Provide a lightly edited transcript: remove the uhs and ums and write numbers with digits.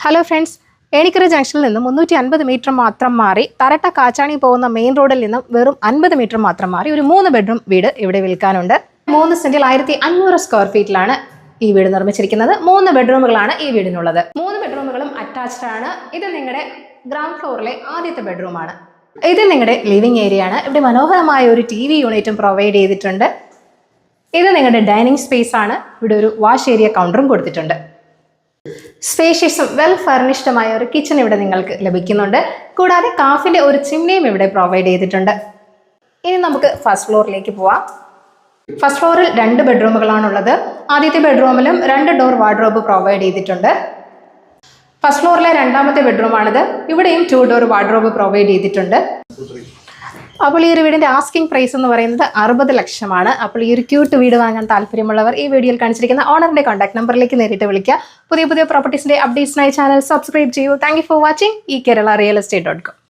Hello friends, Enikkara ജംഗ്ഷനിൽ നിന്നും 350 metre മാത്രം മാറി തരട്ട കാച്ചാണി പോകുന്ന മെയിൻ റോഡിൽ നിന്നും വെറും 50 മീറ്റർ മാത്രം മാറി ഒരു 3 ബെഡ്റൂം വീട് ഇവിടെ വിൽക്കാനുണ്ട്. 3 സെന്റിൽ 1500 സ്ക്വയർ ഫീറ്റിലാണ് ഈ വീട് നിർമ്മിച്ചിരിക്കുന്നത്. 3 ബെഡ്റൂമുകളാണ് ഈ വീടിനുള്ളത്. 3 ബെഡ്റൂമുകളും അറ്റാച്ച്ഡ് ആണ്. ഇത് നിങ്ങളുടെ ഗ്രൗണ്ട് ഫ്ലോറിലെ ആദ്യത്തെ ബെഡ്റൂമാണ്. ഇത് നിങ്ങളുടെ ലിവിംഗ് ഏരിയ ആണ്. ഇവിടെ മനോഹരമായ ഒരു TV യൂണിറ്റും പ്രൊവൈഡ് ചെയ്തിട്ടുണ്ട്. ഇത് നിങ്ങളുടെ ഡൈനിങ് സ്പേസ് ആണ്. ഇവിടെ ഒരു വാഷ് ഏരിയ കൗണ്ടറും കൊടുത്തിട്ടുണ്ട്. സ്പേഷ്യസും വെൽ ഫർണിഷ്ഡുമായ ഒരു കിച്ചൺ ഇവിടെ നിങ്ങൾക്ക് ലഭിക്കുന്നുണ്ട്. കൂടാതെ കാഫിന്റെ ഒരു ചിമ്മിനിയും ഇവിടെ പ്രൊവൈഡ് ചെയ്തിട്ടുണ്ട്. ഇനി നമുക്ക് ഫസ്റ്റ് ഫ്ലോറിലേക്ക് പോവാം. ഫസ്റ്റ് ഫ്ലോറിൽ 2 ബെഡ്റൂമുകളാണുള്ളത്. ആദ്യത്തെ ബെഡ്റൂമിലും 2 ഡോർ വാർഡ്രോബ് പ്രൊവൈഡ് ചെയ്തിട്ടുണ്ട്. ഫസ്റ്റ് ഫ്ലോറിലെ രണ്ടാമത്തെ ബെഡ്റൂമാണിത്. ഇവിടെയും 2 ഡോർ വാർഡ്രോബ് പ്രൊവൈഡ് ചെയ്തിട്ടുണ്ട്. അപ്പോൾ ഈ ഒരു വീടിന്റെ ആസ്കിംഗ് പ്രൈസ് എന്ന് പറയുന്നത് 60 ലക്ഷമാണ്. അപ്പോൾ ഈ ഒരു ക്യൂട്ട് വീട് വാങ്ങാൻ താല്പര്യമുള്ളവർ ഈ വീഡിയോയിൽ കാണിച്ചിരിക്കുന്ന ഓണറിന്റെ കോൺടാക്ട് നമ്പറിലേക്ക് നേരിട്ട് വിളിക്കുക. പുതിയ പ്രോപ്പർട്ടീസിന്റെ അപ്ഡേറ്റ്സിനായി ചാനൽ സബ്സ്ക്രൈബ് ചെയ്യൂ. Thank you for watching. ഈ കേരള റിയൽ എസ്റ്റേറ്റ്.com